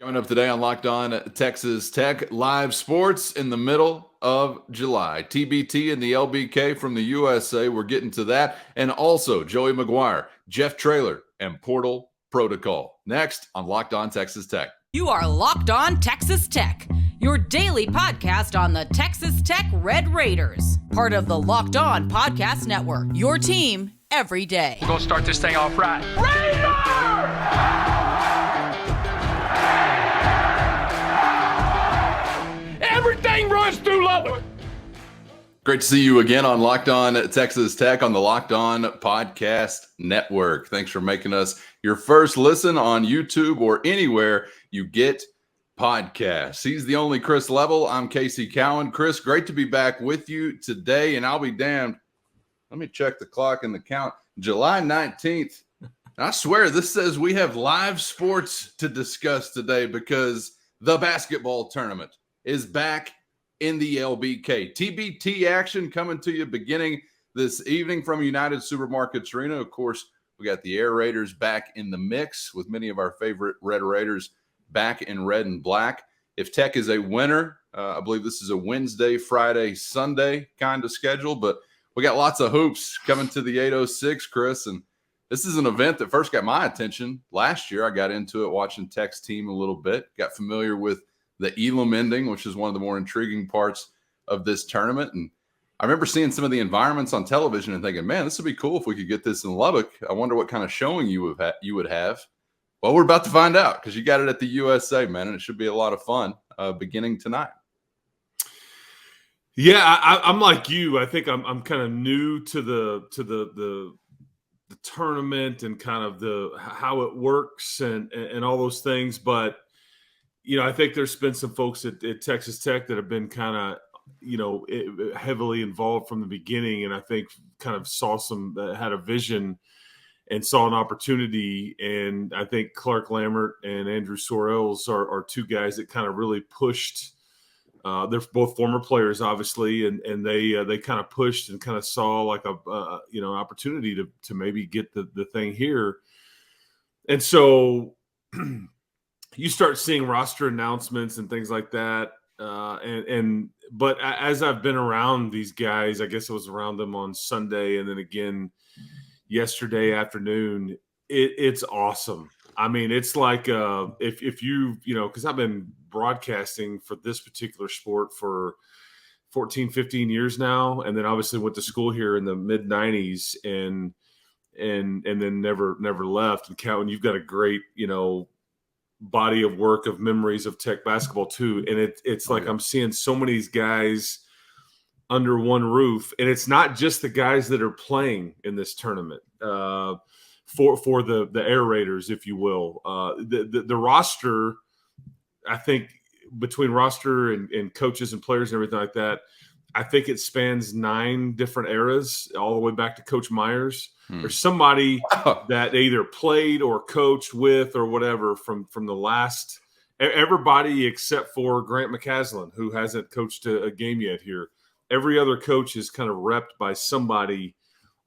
Coming up today on Locked On Texas Tech, live sports in the middle of July. TBT and the LBK from the USA. We're getting to that. And also Joey McGuire, Jeff Traylor, and Portal Protocol. Next on Locked On Texas Tech. You are Locked On Texas Tech, your daily podcast on the Texas Tech Red Raiders. Part of the Locked On Podcast Network, your team every day. We're going to start this thing off right. Raider! Everything runs through Lubbock. Great to see you again on Locked On Texas Tech on the Locked On Podcast Network. Thanks for making us your first listen on YouTube or anywhere you get podcasts. He's the only Chris Level. I'm Casey Cowan. Chris, great to be back with you today, and I'll be damned. Let me check the clock and the count. July 19th. I swear this says we have live sports to discuss today because the basketball tournament is back in the LBK. TBT action coming to you beginning this evening from United Supermarkets Arena. Of course, we got the Air Raiders back in the mix with many of our favorite Red Raiders back in red and black. If Tech is a winner, I believe this is a Wednesday, Friday, Sunday kind of schedule, but we got lots of hoops coming to the 806, Chris, and this is an event that first got my attention last year. I got into it watching Tech's team a little bit, got familiar with the Elam ending, which is one of the more intriguing parts of this tournament. And I remember seeing some of the environments on television and thinking, man, this would be cool if we could get this in Lubbock. I wonder what kind of showing you would have. Well, we're about to find out because you got it at the USA, man, and it should be a lot of fun beginning tonight. Yeah, I'm like you. I think I'm kind of new to the tournament and kind of the how it works and all those things, but you know, I think there's been some folks at Texas Tech that have been kind of, you know, heavily involved from the beginning, and I think kind of had a vision and saw an opportunity. And I think Clark Lambert and Andrew Sorrells are two guys that kind of really pushed. They're both former players, obviously, and they kind of pushed and kind of saw like a opportunity to maybe get the thing here, and so. You start seeing roster announcements and things like that. But as I've been around these guys, I guess I was around them on Sunday and then again yesterday afternoon, it's awesome. I mean, it's like if you know, because I've been broadcasting for this particular sport for 14, 15 years now. And then obviously went to school here in the mid 90s and then never left. And Calvin, you've got a great, you know, body of work of memories of Tech basketball too, and it's like I'm seeing so many of these guys under one roof, and it's not just the guys that are playing in this tournament for the Air Raiders, if you will. The roster, I think, between roster and coaches and players and everything like that, I think it spans 9 different eras, all the way back to Coach Myers. There's somebody that either played or coached with or whatever from the last – everybody except for Grant McCaslin, who hasn't coached a game yet here. Every other coach is kind of repped by somebody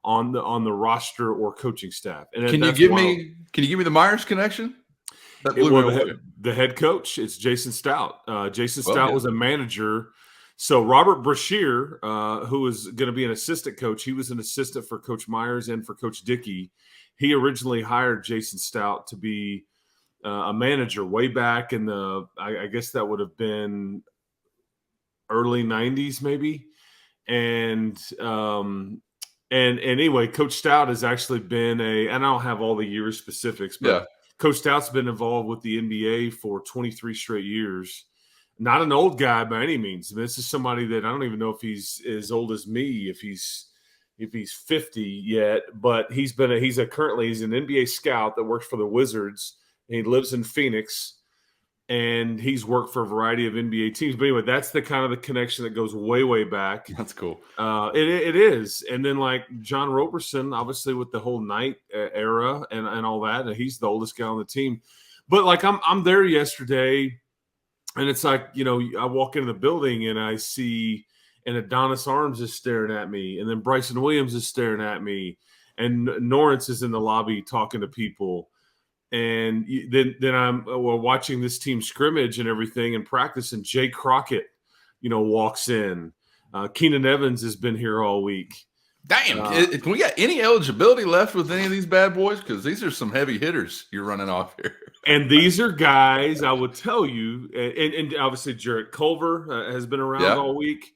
on the roster or coaching staff. And Can you give me the Myers connection? The head coach, it's Jason Stout. Jason Stout was a manager – so Robert Brashear, who is going to be an assistant coach, he was an assistant for Coach Myers and for Coach Dickey. He originally hired Jason Stout to be a manager way back in I guess that would have been early 90s maybe. And anyway, Coach Stout has actually been and I don't have all the years specifics, but Coach Stout's been involved with the NBA for 23 straight years. Not an old guy by any means. I mean, this is somebody that I don't even know if he's as old as me, if he's 50 yet, but he's currently an NBA scout that works for the Wizards. And he lives in Phoenix, and he's worked for a variety of NBA teams. But anyway, that's the kind of the connection that goes way, way back. That's cool. It is. And then like John Roberson, obviously with the whole Knight era and all that, and he's the oldest guy on the team. But like I'm there yesterday. And it's like, you know, I walk into the building and I see, and Adonis Arms is staring at me, and then Bryson Williams is staring at me, and Norrance is in the lobby talking to people. And then I'm watching this team scrimmage and everything and practice, and Jay Crockett, walks in. Keenan Evans has been here all week. Damn, can we got any eligibility left with any of these bad boys? Because these are some heavy hitters you're running off here. And these are guys, I would tell you, and obviously Jarrett Culver has been around all week.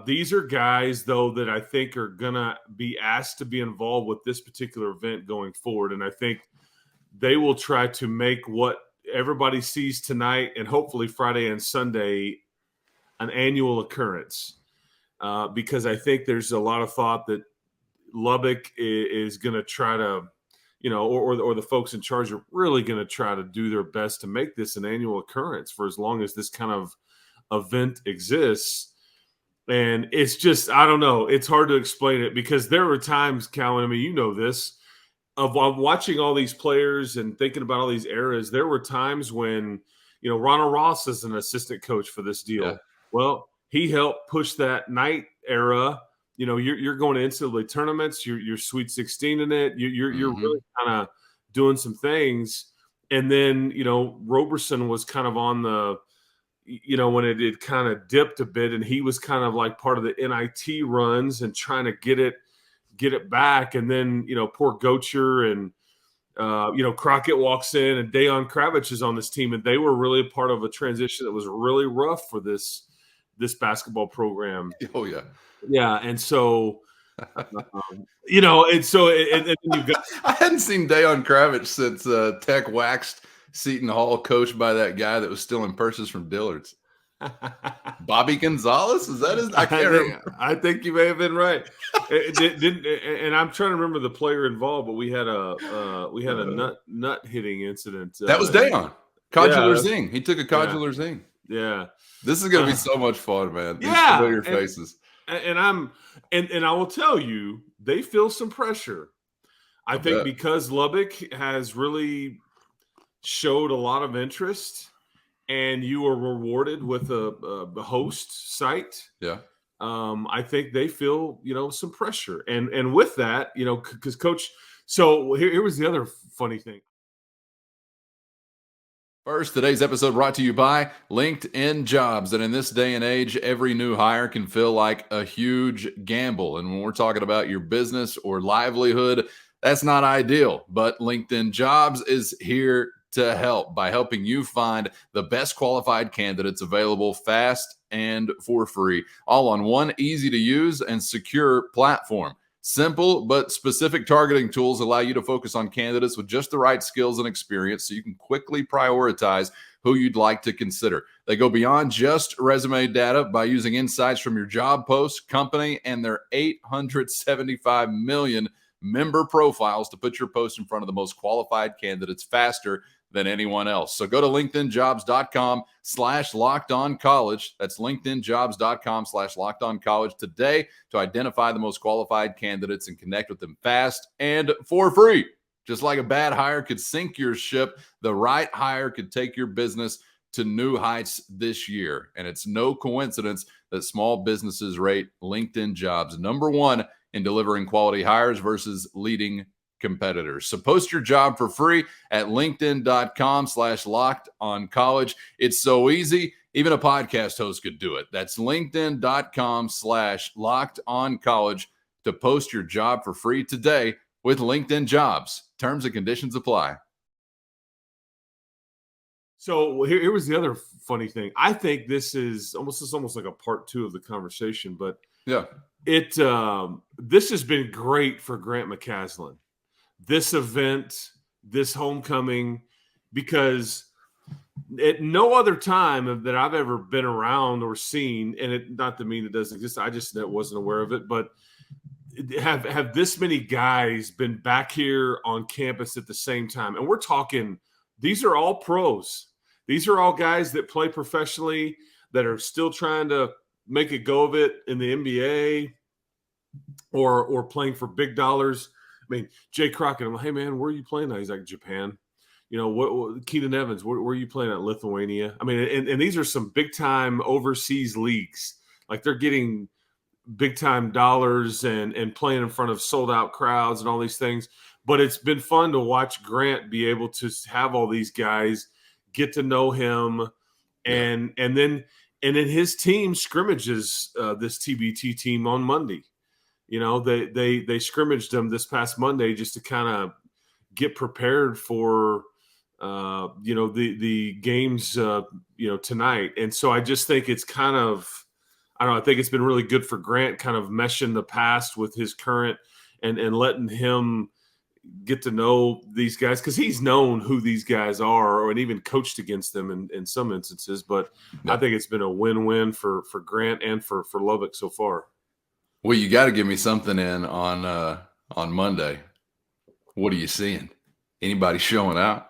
These are guys, though, that I think are going to be asked to be involved with this particular event going forward. And I think they will try to make what everybody sees tonight and hopefully Friday and Sunday an annual occurrence. Because I think there's a lot of thought that Lubbock is going to try to, or the folks in charge are really going to try to do their best to make this an annual occurrence for as long as this kind of event exists. And it's just, I don't know, it's hard to explain it because there were times, Calvin, I mean, you know this, of watching all these players and thinking about all these eras, there were times when, Ronald Ross is an assistant coach for this deal. Yeah. Well, he helped push that night era. You're going to NCAA tournaments. You're Sweet 16 in it. You're really kind of doing some things. And then Roberson was kind of on the when it kind of dipped a bit, and he was kind of like part of the NIT runs and trying to get it back. And then poor Gocher and Crockett walks in, and Dayon Kravitz is on this team, and they were really a part of a transition that was really rough for this basketball program. Oh yeah. Yeah. And so, and you've got, I hadn't seen Dayon Kravitz since Tech waxed Seton Hall, coached by that guy that was stealing purses from Dillard's. Bobby Gonzalez? Is that his? I can't remember. I think you may have been right. And I'm trying to remember the player involved, but we had a nut hitting incident. That was Dayon. Conjular Zing. He took a conjular Zing. Yeah. This is going to be so much fun, man. These yeah. familiar faces. And I will tell you, they feel some pressure. I think because Lubbock has really showed a lot of interest, and you are rewarded with a host site. Yeah. I think they feel, some pressure. And with that, because Coach, so here was the other funny thing. First, today's episode brought to you by LinkedIn Jobs. And in this day and age, every new hire can feel like a huge gamble. And when we're talking about your business or livelihood, that's not ideal. But LinkedIn Jobs is here to help by helping you find the best qualified candidates available fast and for free, all on one easy to use and secure platform. Simple but specific targeting tools allow you to focus on candidates with just the right skills and experience so you can quickly prioritize who you'd like to consider. They go beyond just resume data by using insights from your job post, company, and their 875 million member profiles to put your post in front of the most qualified candidates faster than anyone else. So go to linkedinjobs.com/lockedoncollege. That's linkedinjobs.com/lockedoncollege today to identify the most qualified candidates and connect with them fast and for free. Just like a bad hire could sink your ship, the right hire could take your business to new heights this year. And it's no coincidence that small businesses rate LinkedIn Jobs #1 in delivering quality hires versus leading competitors. So post your job for free at linkedin.com/lockedoncollege. It's so easy. Even a podcast host could do it. That's linkedin.com/lockedoncollege to post your job for free today with LinkedIn Jobs. Terms and conditions apply. So here was the other funny thing. I think this is almost like a part 2 of the conversation, but yeah, this has been great for Grant McCaslin. This event, this homecoming, because at no other time that I've ever been around or seen, and it not to mean it doesn't exist, I just wasn't aware of it, but have this many guys been back here on campus at the same time? And we're talking, these are all pros. These are all guys that play professionally, that are still trying to make a go of it in the NBA or playing for big dollars. I mean, Jay Crockett, I'm like, hey, man, where are you playing now? He's like, Japan. What Keenan Evans, where are you playing at? Lithuania. I mean, and these are some big-time overseas leagues. Like, they're getting big-time dollars and playing in front of sold-out crowds and all these things. but it's been fun to watch Grant be able to have all these guys get to know him, and then his team scrimmages this TBT team on Monday. They scrimmaged them this past Monday just to kind of get prepared for the games tonight. And so I just think it's kind of, I don't know, I think it's been really good for Grant, kind of meshing the past with his current and letting him get to know these guys, because he's known who these guys are and even coached against them in some instances. But I think it's been a win-win for Grant and for Lubbock so far. Well, you got to give me something in on Monday. What are you seeing? Anybody showing out?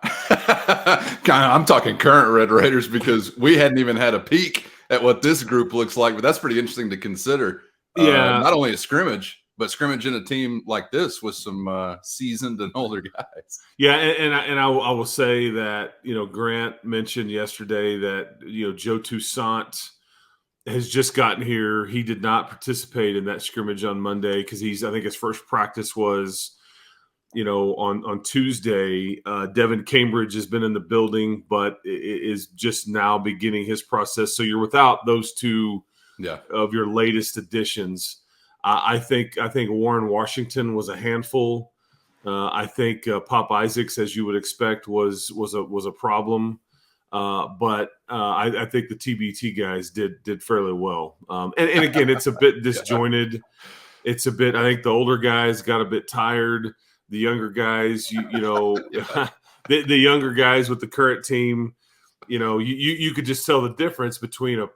I'm talking current Red Raiders, because we hadn't even had a peek at what this group looks like, but that's pretty interesting to consider. Not only a scrimmage, but scrimmage in a team like this with some seasoned and older guys. Yeah, and I will say that, Grant mentioned yesterday that, Joe Toussaint has just gotten here. He did not participate in that scrimmage on Monday because I think his first practice was, on Tuesday. Devin Cambridge has been in the building, but is just now beginning his process. So you're without those two of your latest additions. I think Warren Washington was a handful. I think Pop Isaacs, as you would expect, was a problem. But I think the TBT guys did fairly well. And again, it's a bit disjointed. It's a bit. I think the older guys got a bit tired. The younger guys, the younger guys with the current team, you could just tell the difference between a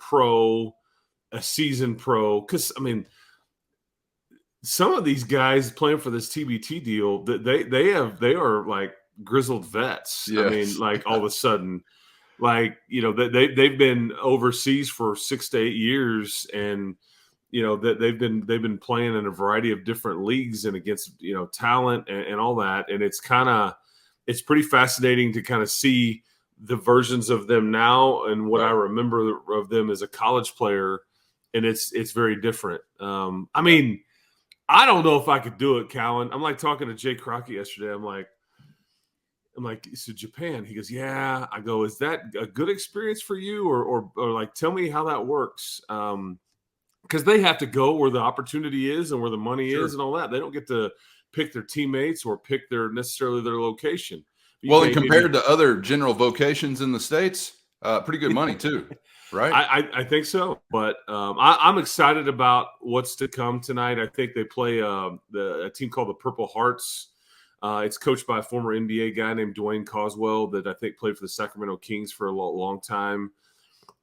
seasoned pro. Because some of these guys playing for this TBT deal, they are like grizzled vets. Yes. All of a sudden, they've been overseas for 6 to 8 years, and that they've been playing in a variety of different leagues and against talent and all that, and it's pretty fascinating to kind of see the versions of them now and what I remember of them as a college player, and it's very different. I don't know if I could do it, Callan. I'm like talking to Jay Crockett yesterday. I'm like, so Japan. He goes, yeah. I go, is that a good experience for you, or like tell me how that works? Because they have to go where the opportunity is and where the money is and all that. They don't get to pick their teammates or pick necessarily their location. And compared to other general vocations in the States, pretty good money too, right? I think so. But I'm excited about what's to come tonight. I think they play a team called the Purple Hearts. It's coached by a former NBA guy named Dwayne Coswell that I think played for the Sacramento Kings for a long time.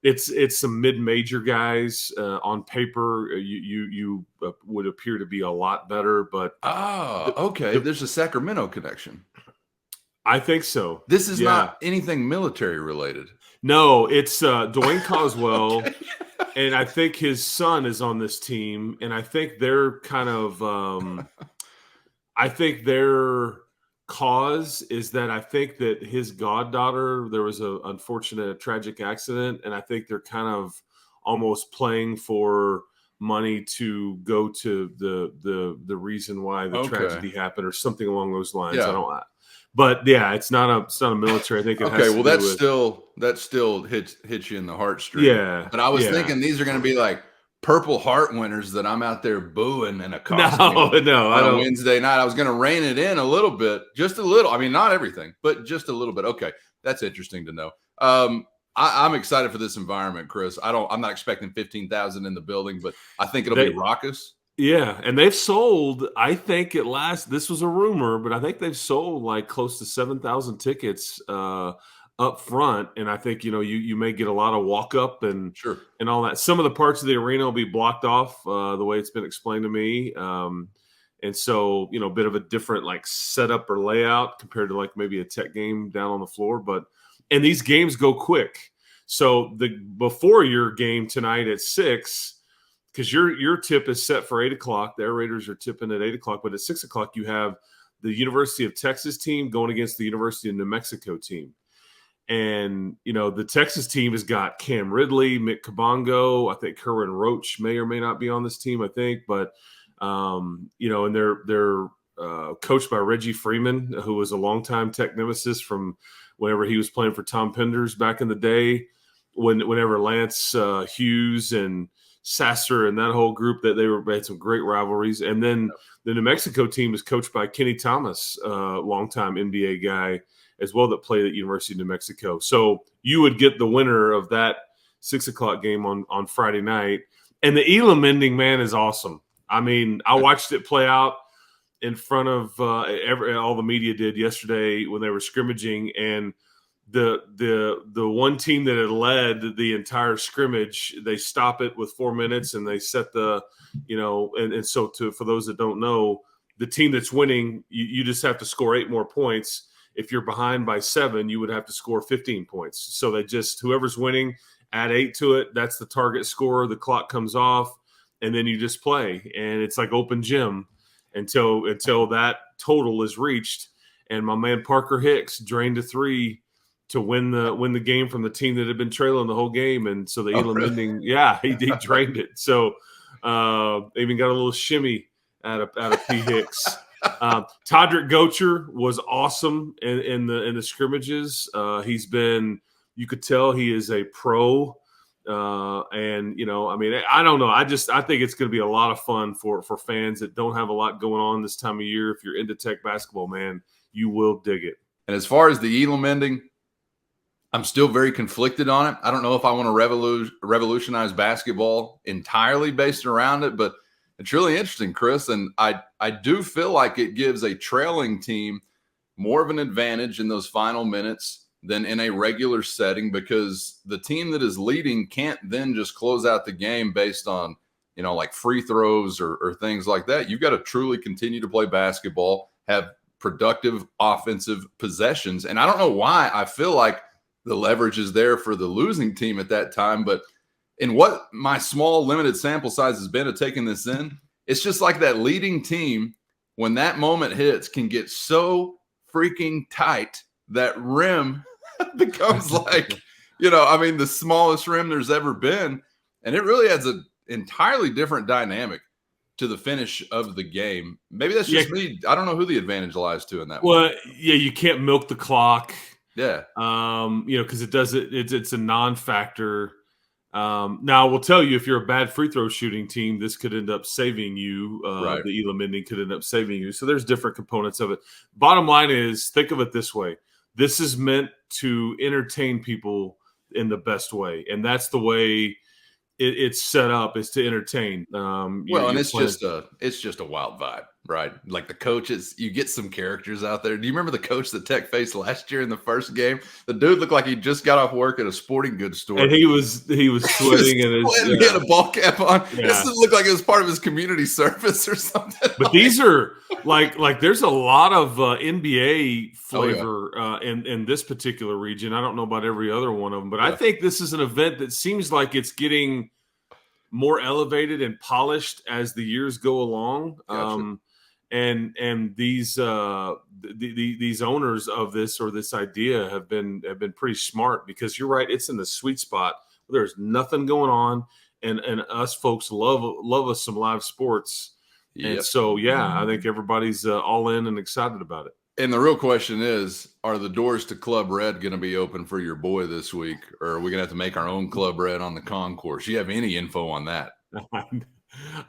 It's some mid-major guys. On paper, you would appear to be a lot better, but okay. There's a Sacramento connection. I think so. This is not anything military related. No, it's Dwayne Coswell, and I think his son is on this team, and I think they're kind of I think their cause is that I think that his goddaughter, there was a unfortunate tragic accident, and I think they're kind of almost playing for money to go to the reason why the tragedy happened or something along those lines. But it's not a military. I think it has to that still hits you in the heartstring. Yeah. But I was thinking these are going to be like Purple Heart winners that I'm out there booing in a costume on a Wednesday night. I was going to rein it in a little bit, just a little. I mean, not everything, but just a little bit. Okay, that's interesting to know. I'm excited for this environment, Chris. I'm not expecting 15,000 in the building, but I think it'll be raucous. Yeah, and they've sold, I think this was a rumor, but I think they've sold like close to 7,000 tickets up front, and I think you may get a lot of walk up and all that. Some of the parts of the arena will be blocked off the way it's been explained to me, and so a bit of a different like setup or layout compared to like maybe a Tech game down on the floor. And these games go quick, so before your game tonight at 6, because your tip is set for 8:00. The Air Raiders are tipping at 8:00, but at 6:00 you have the University of Texas team going against the University of New Mexico team. And, the Texas team has got Cam Ridley, Mick Kabongo. I think Kerwin Roach may or may not be on this team, I think. But, and they're coached by Reggie Freeman, who was a longtime Tech nemesis from whenever he was playing for Tom Penders back in the day, whenever Lance Hughes and Sasser and that whole group, they had some great rivalries. And then the New Mexico team is coached by Kenny Thomas, longtime NBA guy as well, that played at University of New Mexico. So you would get the winner of that 6:00 game on Friday night. And the Elam ending, man, is awesome. I mean, I watched it play out in front of all the media did yesterday when they were scrimmaging, and the one team that had led the entire scrimmage, they stop it with 4 minutes and they set the, and so for those that don't know, the team that's winning, you just have to score 8 more points. If you're behind by 7, you would have to score 15 points. So they just, whoever's winning, add 8 to it. That's the target score. The clock comes off, and then you just play. And it's like open gym until that total is reached. And my man Parker Hicks drained a 3 to win the game from the team that had been trailing the whole game. And so the Elam ending, he drained it. So even got a little shimmy out of P. Hicks. Todrick Gocher was awesome in the scrimmages. He's been, you could tell he is a pro. And I mean, I don't know. I think it's going to be a lot of fun for fans that don't have a lot going on this time of year. If you're into Tech basketball, man, you will dig it. And as far as the Elam ending, I'm still very conflicted on it. I don't know if I want to revolutionize basketball entirely based around it, but it's really interesting, Chris. And I do feel like it gives a trailing team more of an advantage in those final minutes than in a regular setting, because the team that is leading can't then just close out the game based on, like free throws or things like that. You've got to truly continue to play basketball, have productive offensive possessions. And I don't know why I feel like the leverage is there for the losing team at that time, but in what my small limited sample size has been of taking this in, it's just like that leading team, when that moment hits, can get so freaking tight that rim becomes like, the smallest rim there's ever been. And it really adds an entirely different dynamic to the finish of the game. Maybe that's just me. I don't know who the advantage lies to in that one. Well, you can't milk the clock. Yeah. Because it's a non-factor. Now I will tell you, if you're a bad free throw shooting team, this could end up saving you. Right. The Elam ending could end up saving you. So there's different components of it. Bottom line is, think of it this way. This is meant to entertain people in the best way. And that's the way it's set up, is to entertain. It's just a wild vibe, right? Like the coaches, you get some characters out there. Do you remember the coach that Tech faced last year in the first game? The dude looked like he just got off work at a sporting goods store. And he was sweating. He had a ball cap on. Yeah. This looked like it was part of his community service or something. But these are like there's a lot of NBA flavor in this particular region. I don't know about every other one of them, but I think this is an event that seems like it's getting more elevated and polished as the years go along. Gotcha. And these owners of this, or this idea, have been pretty smart, because you're right, it's in the sweet spot where there's nothing going on, and us folks love us some live sports. Yep. And so I think everybody's all in and excited about it. And the real question is, are the doors to Club Red going to be open for your boy this week, or are we going to have to make our own Club Red on the concourse? You have any info on that?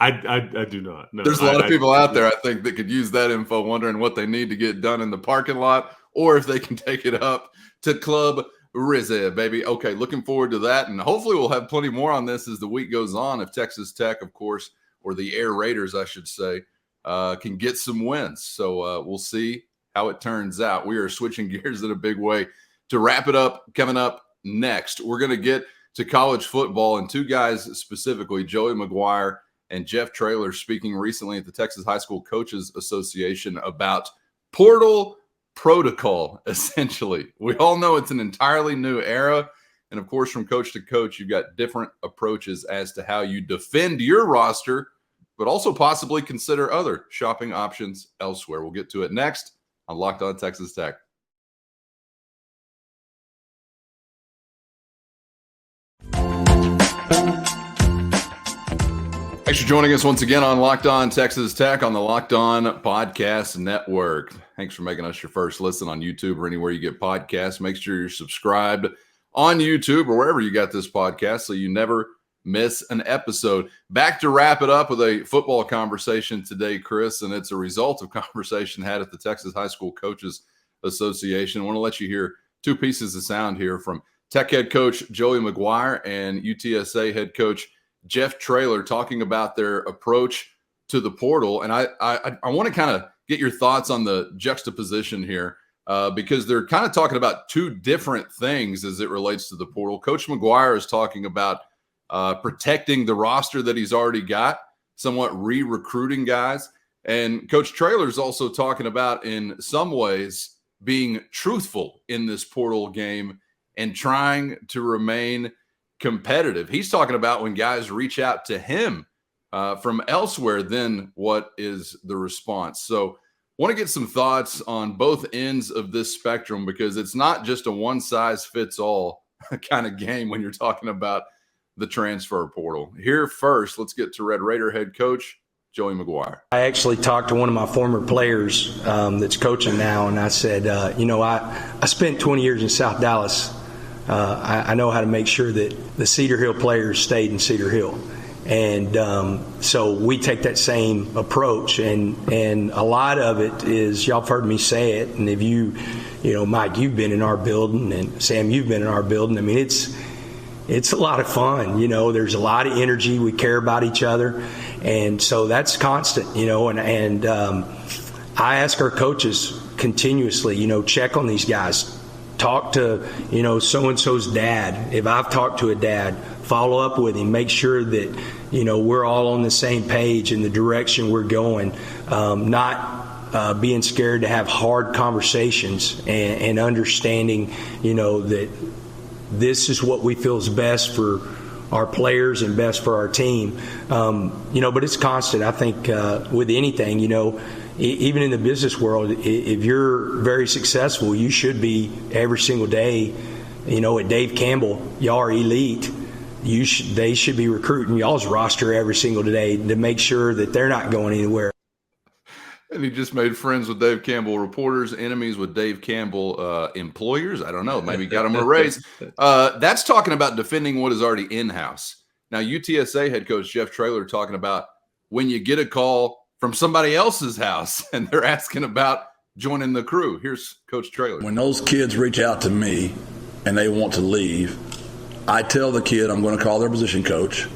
I do not. No, there's a lot of people out there, I think, that could use that info, wondering what they need to get done in the parking lot, or if they can take it up to Club Rizza, baby. Okay, looking forward to that. And hopefully we'll have plenty more on this as the week goes on, if Texas Tech, of course, or the Air Raiders, I should say, can get some wins. So we'll see how it turns out. We are switching gears in a big way to wrap it up. Coming up next, we're going to get to college football, and 2 guys specifically, Joey McGuire and Jeff Traylor, speaking recently at the Texas High School Coaches Association about portal protocol, essentially. We all know it's an entirely new era. And of course, from coach to coach, you've got different approaches as to how you defend your roster, but also possibly consider other shopping options elsewhere. We'll get to it next on Locked On Texas Tech. Thanks for joining us once again on Locked On Texas Tech on the Locked On Podcast Network. Thanks for making us your first listen on YouTube or anywhere you get podcasts. Make sure you're subscribed on YouTube or wherever you got this podcast so you never miss an episode. Back to wrap it up with a football conversation today, Chris, and it's a result of conversation had at the Texas High School Coaches Association. I want to let you hear two pieces of sound here from Tech head coach Joey McGuire and UTSA head coach Jeff Traylor talking about their approach to the portal. And I want to kind of get your thoughts on the juxtaposition here because they're kind of talking about two different things as it relates to the portal. Coach McGuire is talking about protecting the roster that he's already got, somewhat re-recruiting guys. And Coach Traylor is also talking about, in some ways, being truthful in this portal game and trying to remain competitive. He's talking about when guys reach out to him from elsewhere, then what is the response? So want to get some thoughts on both ends of this spectrum because it's not just a one-size-fits-all kind of game when you're talking about the transfer portal. Here first, let's get to Red Raider head coach Joey McGuire. I actually talked to one of my former players that's coaching now, and I said, I spent 20 years in South Dallas. I know how to make sure that the Cedar Hill players stayed in Cedar Hill. And so we take that same approach. And a lot of it is, y'all have heard me say it, and if you Mike, you've been in our building, and Sam, you've been in our building. I mean, it's a lot of fun. There's a lot of energy. We care about each other. And so that's constant, and I ask our coaches continuously, check on these guys. Talk to, so-and-so's dad. If I've talked to a dad, follow up with him. Make sure that, we're all on the same page in the direction we're going. Not being scared to have hard conversations and understanding, that this is what we feel is best for our players and best for our team. But it's constant. I think with anything, even in the business world, if you're very successful, you should be every single day, at Dave Campbell, y'all are elite. They should be recruiting y'all's roster every single day to make sure that they're not going anywhere. And he just made friends with Dave Campbell reporters, enemies with Dave Campbell employers. I don't know. Maybe got him a raise. That's talking about defending what is already in-house. Now, UTSA head coach Jeff Traylor talking about when you get a call from somebody else's house and they're asking about joining the crew. Here's Coach Traylor. When those kids reach out to me and they want to leave, I tell the kid I'm going to call their position coach,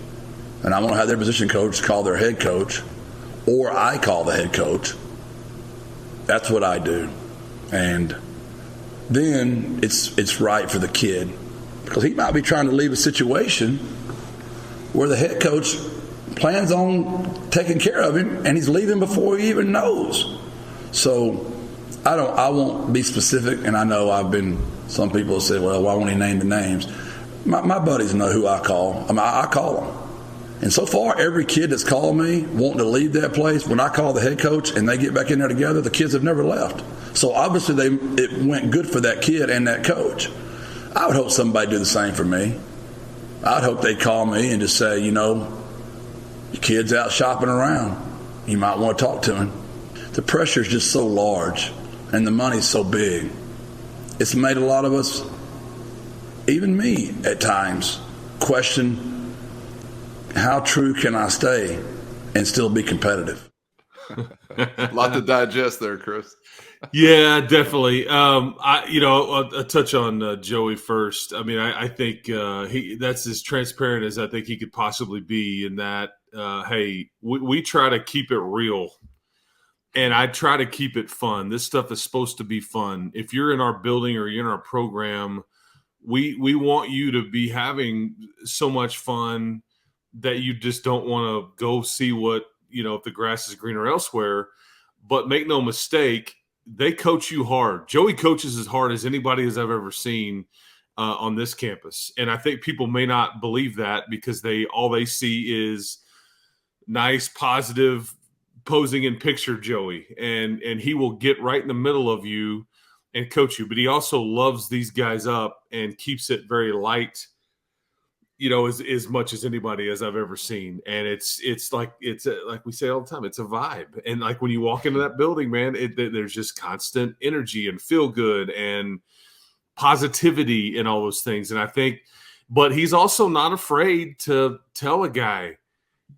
and I'm going to have their position coach call their head coach, or I call the head coach. That's what I do. And then it's right for the kid because he might be trying to leave a situation where the head coach plans on taking care of him and he's leaving before he even knows. So I won't be specific, and I know some people have said, well, why won't he name the names? My buddies know who I call. I call them. And so far, every kid that's called me wanting to leave that place, when I call the head coach and they get back in there together, the kids have never left. So obviously it went good for that kid and that coach. I would hope somebody do the same for me. I'd hope they call me and just say, your kid's out shopping around. You might want to talk to him. The pressure is just so large and the money's so big. It's made a lot of us, even me at times, question how true can I stay and still be competitive? A lot to digest there, Chris. Yeah, definitely. I'll touch on Joey first. I mean, I think that's as transparent as I think he could possibly be in that, hey, we try to keep it real, and I try to keep it fun. This stuff is supposed to be fun. If you're in our building or you're in our program, we want you to be having so much fun that you just don't want to go see what, if the grass is greener elsewhere. But make no mistake, they coach you hard. Joey coaches as hard as anybody has ever seen on this campus. And I think people may not believe that because all they see is nice, positive, posing in picture Joey. And he will get right in the middle of you and coach you. But he also loves these guys up and keeps it very light as much as anybody as I've ever seen. And it's like we say all the time, it's a vibe. And like when you walk into that building, man, there's just constant energy and feel good and positivity and all those things. And I think, but he's also not afraid to tell a guy,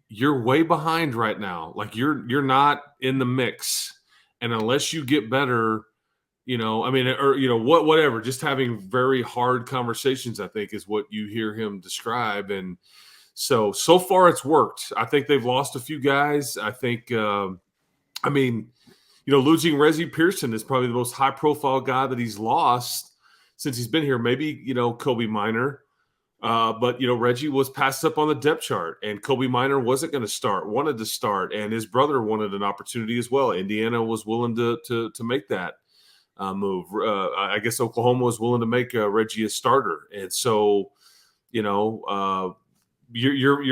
you're way behind right now. Like you're not in the mix. And unless you get better, whatever, just having very hard conversations, I think, is what you hear him describe. And so far it's worked. I think they've lost a few guys. I think, losing Reggie Pearson is probably the most high profile guy that he's lost since he's been here. Maybe, Kobe Minor. But Reggie was passed up on the depth chart, and Kobe Minor wanted to start, and his brother wanted an opportunity as well. Indiana was willing to make that move. I guess Oklahoma was willing to make Reggie a starter, and so you're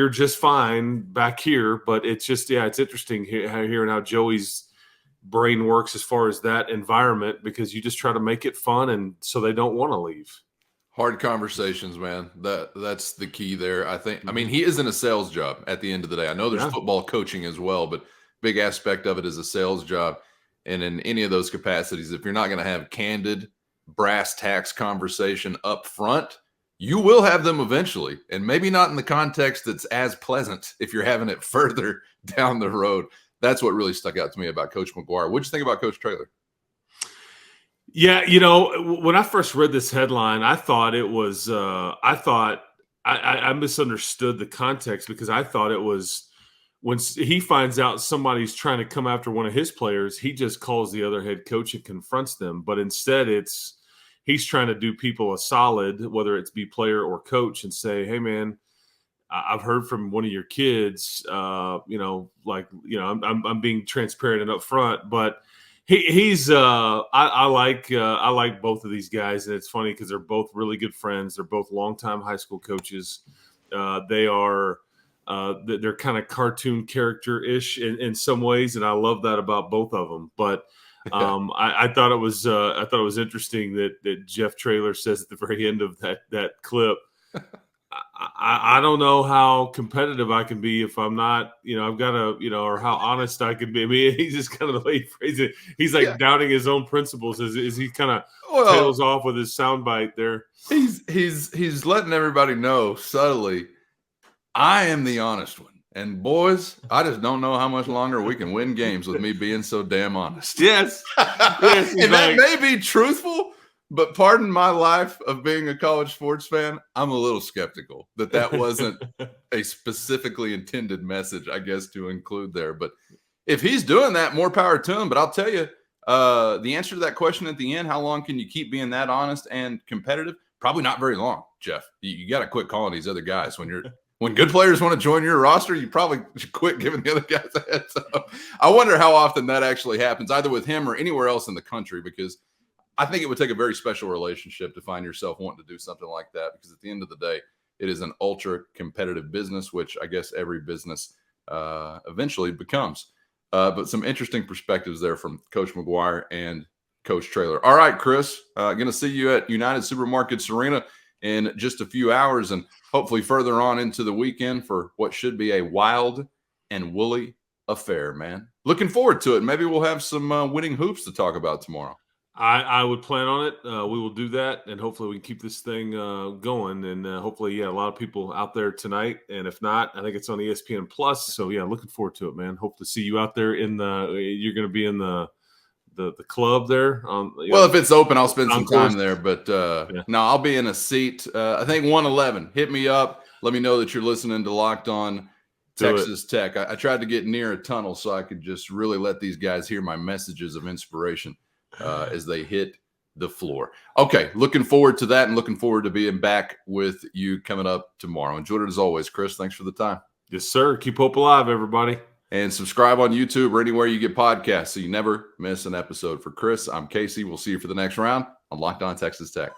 just fine back here. But it's just it's interesting hearing how Joey's brain works as far as that environment, because you just try to make it fun, and so they don't want to leave. Hard conversations, man. That's the key there. I think. I mean, he is in a sales job at the end of the day. I know there's football coaching as well, but big aspect of it is a sales job. And in any of those capacities, if you're not going to have candid brass tacks conversation up front, you will have them eventually, and maybe not in the context that's as pleasant if you're having it further down the road. That's what really stuck out to me about Coach McGuire. What'd you think about Coach Traylor? Yeah, when I first read this headline, I thought it was I misunderstood the context, because I thought it was when he finds out somebody's trying to come after one of his players, he just calls the other head coach and confronts them. But instead he's trying to do people a solid, whether it's be player or coach, and say, hey man, I've heard from one of your kids, I'm being transparent and upfront, but I like both of these guys, and it's funny because they're both really good friends. They're both longtime high school coaches. They're kind of cartoon character-ish in some ways, and I love that about both of them. But I thought it was interesting that Jeff Traylor says at the very end of that clip, I don't know how competitive I can be if I'm not, I've got to, or how honest I can be. I mean, he's just kind of the way he phrases it. He's like doubting his own principles as he kind of tails off with his soundbite there. He's letting everybody know subtly, I am the honest one. And boys, I just don't know how much longer we can win games with me being so damn honest. Yes. And that may be truthful, but pardon my life of being a college sports fan, I'm a little skeptical that wasn't a specifically intended message, I guess, to include there. But if he's doing that, more power to him. But I'll tell you, the answer to that question at the end, how long can you keep being that honest and competitive? Probably not very long, Jeff. You got to quit calling these other guys. When good players want to join your roster, you probably should quit giving the other guys a heads up. I wonder how often that actually happens, either with him or anywhere else in the country, because I think it would take a very special relationship to find yourself wanting to do something like that, because at the end of the day, it is an ultra competitive business, which I guess every business eventually becomes. But some interesting perspectives there from Coach McGuire and Coach Traylor. All right, Chris, going to see you at United Supermarkets Arena in just a few hours, and hopefully further on into the weekend for what should be a wild and woolly affair, man. Looking forward to it. Maybe we'll have some winning hoops to talk about tomorrow. I would plan on it. We will do that, and hopefully we can keep this thing going. And hopefully, a lot of people out there tonight. And if not, I think it's on ESPN Plus. So looking forward to it, man. Hope to see you out there you're going to be in the club there. If it's open, I'll spend some time there. But no, I'll be in a seat. I think 111. Hit me up. Let me know that you're listening to Locked On Texas Tech. I tried to get near a tunnel so I could just really let these guys hear my messages of inspiration as they hit the floor. Okay, looking forward to that, and looking forward to being back with you coming up tomorrow. Enjoyed it as always, Chris. Thanks for the time. Yes, sir. Keep hope alive, everybody. And subscribe on YouTube or anywhere you get podcasts so you never miss an episode. For Chris, I'm Casey. We'll see you for the next round on Locked On Texas Tech.